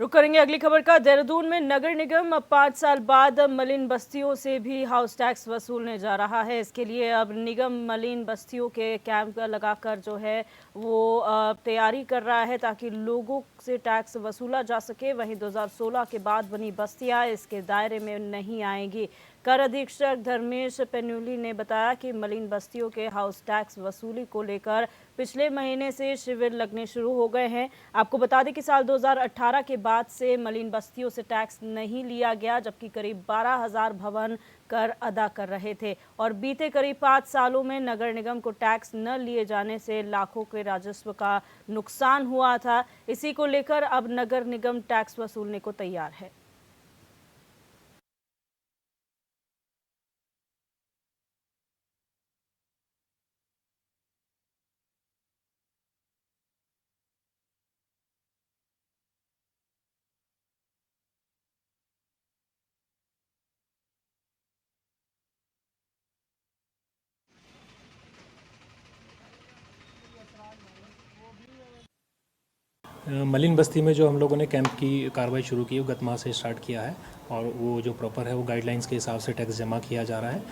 रुक करेंगे अगली खबर का। देहरादून में नगर निगम अब 5 साल बाद मलिन बस्तियों से भी हाउस टैक्स वसूलने जा रहा है। इसके लिए अब निगम मलिन बस्तियों के कैंप लगाकर जो है वो तैयारी कर रहा है ताकि लोगों से टैक्स वसूला जा सके। वहीं 2016 के बाद बनी बस्तियां इसके दायरे में नहीं आएंगी। कर अधीक्षक धर्मेश पेन्यूली ने बताया कि मलिन बस्तियों के हाउस टैक्स वसूली को लेकर पिछले महीने से शिविर लगने शुरू हो गए हैं। आपको बता दें कि साल 2018 के बाद से मलिन बस्तियों से टैक्स नहीं लिया गया, जबकि करीब 12,000 भवन कर अदा कर रहे थे और बीते करीब 5 सालों में नगर निगम को टैक्स न लिए जाने से लाखों के राजस्व का नुकसान हुआ था। इसी को लेकर अब नगर निगम टैक्स वसूलने को तैयार है। मलिन बस्ती में जो हम लोगों ने कैंप की कार्रवाई शुरू की, वो गत माह से स्टार्ट किया है और वो जो प्रॉपर है वो गाइडलाइंस के हिसाब से टैक्स जमा किया जा रहा है।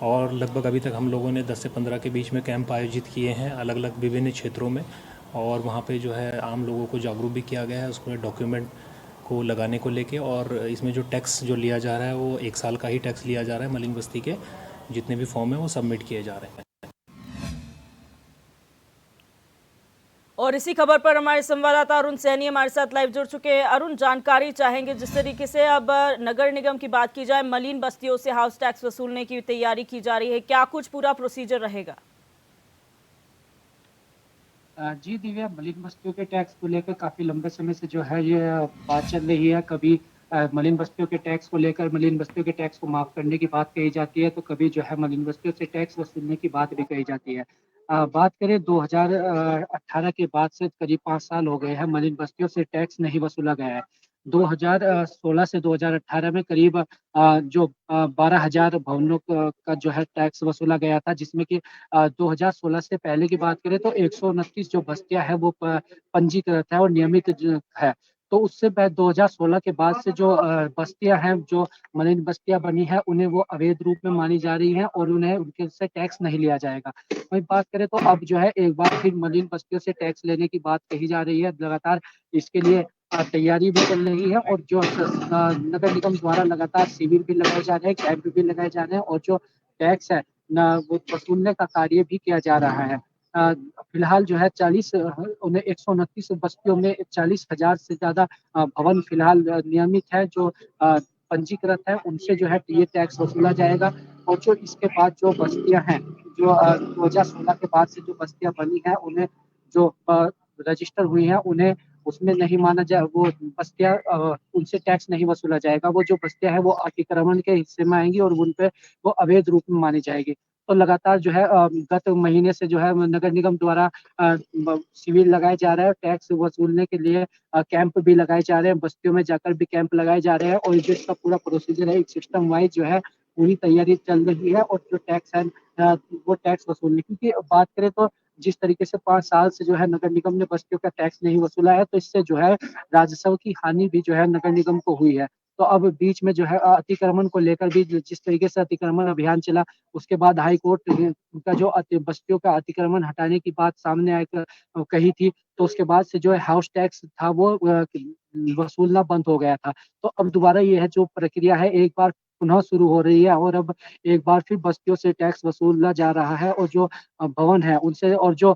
और लगभग अभी तक हम लोगों ने 10 से 15 के बीच में कैंप आयोजित किए हैं अलग अलग विभिन्न क्षेत्रों में, और वहाँ पे जो है आम लोगों को जागरूक भी किया गया है उसको डॉक्यूमेंट को लगाने को लेके। और इसमें जो टैक्स जो लिया जा रहा है वो 1 साल का ही टैक्स लिया जा रहा है। मलिन बस्ती के जितने भी फॉर्म हैं वो सबमिट किए जा रहे हैं। और इसी खबर पर हमारे संवाददाता अरुण सैनी हमारे साथ लाइव जुड़ चुके हैं। अरुण, जानकारी चाहेंगे जिस तरीके से अब नगर निगम की बात की जाए, मलिन बस्तियों से हाउस टैक्स वसूलने की तैयारी की जा रही है, क्या कुछ पूरा प्रोसीजर रहेगा? जी दिव्या, मलिन बस्तियों के टैक्स को लेकर काफी लंबे समय से जो है ये बात चल रही है। कभी मलिन बस्तियों के टैक्स को लेकर मलिन बस्तियों के टैक्स को माफ करने की बात कही जाती है, तो कभी जो है मलिन बस्तियों से टैक्स वसूलने की बात भी कही जाती है। बात करें 2018 के बाद से करीब 5 साल हो गए हैं, मलिन बस्तियों से टैक्स नहीं वसूला गया है। 2016 से 2018 में करीब जो 12,000 भवनों का जो है टैक्स वसूला गया था, जिसमें कि 2016 से पहले की बात करें तो 129 जो बस्तियां हैं वो पंजीकृत है और नियमित है। तो उससे 2016 के बाद से जो बस्तियां हैं, जो मलिन बस्तियां बनी है, उन्हें वो अवैध रूप में मानी जा रही हैं और उन्हें उनके से टैक्स नहीं लिया जाएगा। वही बात करें तो अब जो है एक बार फिर मलिन बस्तियों से टैक्स लेने की बात कही जा रही है। लगातार इसके लिए तैयारी भी चल रही है और जो नगर निगम द्वारा लगातार शिविर भी लगाए जा रहे हैं, कैंप भी लगाए जा रहे हैं और जो टैक्स है न वो वसूलने का कार्य भी किया जा रहा है। फिलहाल जो है 129 बस्तियों में 40,000 से ज्यादा भवन फिलहाल नियमित है, जो पंजीकृत है, उनसे जो है ये टैक्स वसूला जाएगा। और जो इसके बाद जो बस्तियां हैं, जो 2016 के बाद से जो बस्तियां बनी हैं, उन्हें जो रजिस्टर हुई हैं, उन्हें उसमें नहीं माना जाए, वो बस्तियां उनसे टैक्स नहीं वसूला जाएगा। वो जो बस्तियां हैं वो अतिक्रमण के हिस्से में आएंगी और उन पे वो अवैध रूप में मानी जाएगी। तो लगातार जो है गत महीने से जो है नगर निगम द्वारा शिविर लगाए जा रहे हैं, टैक्स वसूलने के लिए कैंप भी लगाए जा रहे हैं, बस्तियों में जाकर भी कैंप लगाए जा रहे हैं और जो इसका पूरा प्रोसीजर है, एक सिस्टम वाइज जो है पूरी तैयारी चल रही है। और जो टैक्स है वो टैक्स वसूलने, क्योंकि बात करें तो जिस तरीके से 5 साल से जो है नगर निगम ने बस्तियों का टैक्स नहीं वसूला है, तो इससे जो है राजस्व की हानि भी जो है नगर निगम को हुई है। तो अब बीच में जो है अतिक्रमण को लेकर भी जिस तरीके से अतिक्रमण अभियान चला, उसके बाद हाई कोर्ट का जो बस्तियों का अतिक्रमण हटाने की बात सामने आकर कही थी, तो उसके बाद से जो है हाउस टैक्स था वो वसूलना बंद हो गया था। तो अब दोबारा ये है जो प्रक्रिया है एक बार पुनः शुरू हो रही है और अब एक बार फिर बस्तियों से टैक्स वसूला जा रहा है। और जो भवन है उनसे, और जो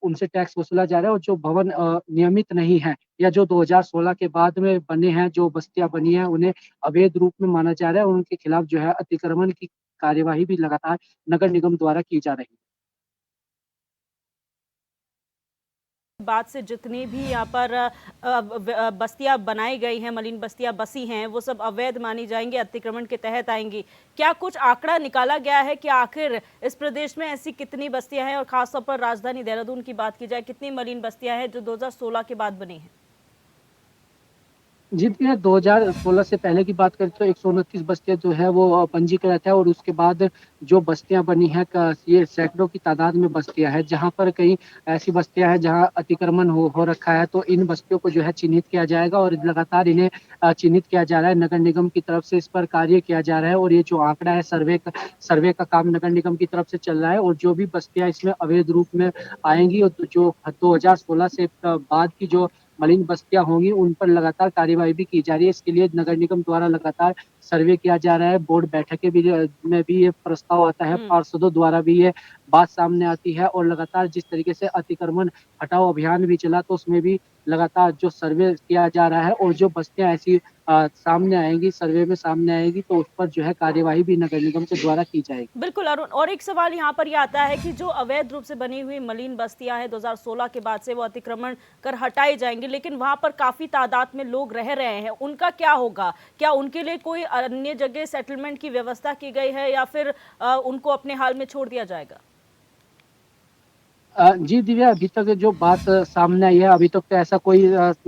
उनसे टैक्स वसूला जा रहा है, और जो भवन नियमित नहीं है या जो 2016 के बाद में बने हैं, जो बस्तियां बनी हैं, उन्हें अवैध रूप में माना जा रहा है और उनके खिलाफ जो है अतिक्रमण की कार्यवाही भी लगातार नगर निगम द्वारा की जा रही है। बाद से जितनी भी यहाँ पर बस्तियां बनाई गई हैं, मलिन बस्तियां बसी हैं, वो सब अवैध मानी जाएंगी, अतिक्रमण के तहत आएंगी। क्या कुछ आंकड़ा निकाला गया है कि आखिर इस प्रदेश में ऐसी कितनी बस्तियां हैं और खासतौर पर राजधानी देहरादून की बात की जाए, कितनी मलिन बस्तियां हैं जो 2016 के बाद बनी हैं? जी देखिए, 2016 से पहले की बात करें तो 129 बस्तियाँ जो है वो पंजीकृत है और उसके बाद जो बस्तियाँ बनी हैं ये सैकड़ों की तादाद में बस्तियाँ हैं, जहाँ पर कई ऐसी बस्तियाँ हैं जहाँ अतिक्रमण हो रखा है, तो इन बस्तियों को जो है चिन्हित किया जाएगा और लगातार इन्हें चिन्हित किया जा रहा है। नगर निगम की तरफ से इस पर कार्य किया जा रहा है और ये जो आंकड़ा है सर्वे का काम नगर निगम की तरफ से चल रहा है और जो भी बस्तियाँ इसमें अवैध रूप में आएँगी और जो 2016 से बाद की जो मलिन बस्तियाँ होंगी, उन पर लगातार कार्यवाही भी की जा रही है। इसके लिए नगर निगम द्वारा लगातार सर्वे किया जा रहा है। बोर्ड बैठकें भी में भी ये प्रस्ताव आता है, हम्म। पार्षदों द्वारा भी ये बात सामने आती है और लगातार जिस तरीके से अतिक्रमण हटाओ अभियान भी चला, तो उसमें भी लगातार जो सर्वे किया जा रहा है और जो बस्तियाँ ऐसी सामने आएँगी, सर्वे में सामने आएँगी, तो उस पर जो है कार्यवाही भी नगर निगम के द्वारा की जाएगी। बिल्कुल अरुण, और एक सवाल यहाँ पर ये आता है कि जो अवैध रूप से बनी हुई मलिन बस्तियां हैं 2016 के बाद से वो अतिक्रमण कर हटाई जाएंगी, लेकिन वहां पर काफी तादाद में लोग रह रहे हैं, उनका क्या होगा? क्या उनके लिए कोई अन्य जगह सेटलमेंट की व्यवस्था की गई है या फिर उनको अपने हाल में छोड़ दिया जाएगा? जी दिव्या, अभी तक जो बात सामने आई है, अभी तक तो ऐसा कोई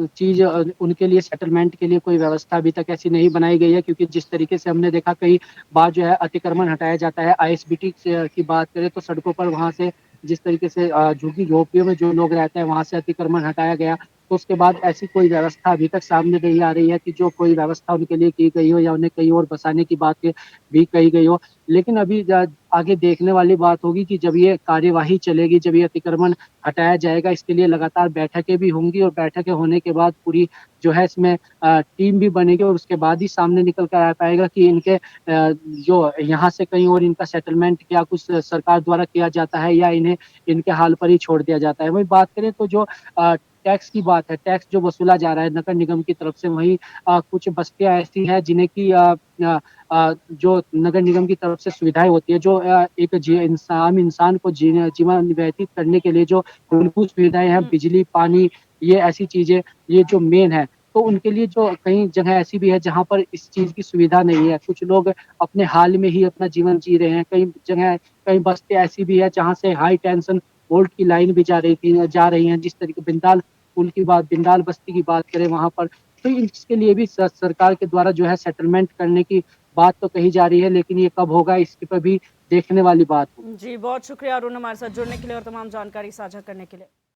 चीज़ उनके लिए सेटलमेंट के लिए कोई व्यवस्था अभी तक ऐसी नहीं बनाई गई है, क्योंकि जिस तरीके से हमने देखा कई बार जो है अतिक्रमण हटाया जाता है। आईएसबीटी की बात करें तो सड़कों पर वहाँ से जिस तरीके से झुग्गी-झोपड़ियों में जो लोग रहते हैं, वहाँ से अतिक्रमण हटाया गया। तो उसके बाद ऐसी कोई व्यवस्था अभी तक सामने नहीं आ रही है कि जो कोई व्यवस्था उनके लिए की गई हो या उन्हें कहीं और बसाने की बात भी कही गई हो। लेकिन अभी आगे देखने वाली बात होगी कि जब ये कार्यवाही चलेगी, जब ये अतिक्रमण हटाया जाएगा, इसके लिए लगातार बैठकें भी होंगी और बैठकें होने के बाद पूरी जो है इसमें टीम भी बनेगी और उसके बाद ही सामने निकल कर आ पाएगा कि इनके जो यहाँ से कहीं और इनका सेटलमेंट क्या कुछ सरकार द्वारा किया जाता है या इन्हें इनके हाल पर ही छोड़ दिया जाता है। वहीं बात करें तो जो टैक्स की बात है, टैक्स जो वसूला जा रहा है नगर निगम की तरफ से, वहीं कुछ बस्तियाँ ऐसी हैं जिन्हें की जो नगर निगम की तरफ से सुविधाएँ होती है, जो एक आम इंसान को जीवन व्यतीत करने के लिए जो मूलभूत सुविधाएँ हैं, हम्म। बिजली, पानी, ये ऐसी चीज़ें, ये जो मेन है, तो उनके लिए जो कई जगह ऐसी भी है जहाँ पर इस चीज़ की सुविधा नहीं है। कुछ लोग अपने हाल में ही अपना जीवन जी रहे हैं। कई बस्तियाँ ऐसी भी है जहाँ से हाई टेंशन वोल्ट की लाइन भी जा रही हैं। जिस तरीके बिंदाल बस्ती की बात करें वहाँ पर, तो इसके लिए भी सरकार के द्वारा जो है सेटलमेंट करने की बात तो कही जा रही है, लेकिन ये कब होगा इसके पर भी देखने वाली बात होगी। जी, बहुत शुक्रिया अरुण हमारे साथ जुड़ने के लिए और तमाम जानकारी साझा करने के लिए।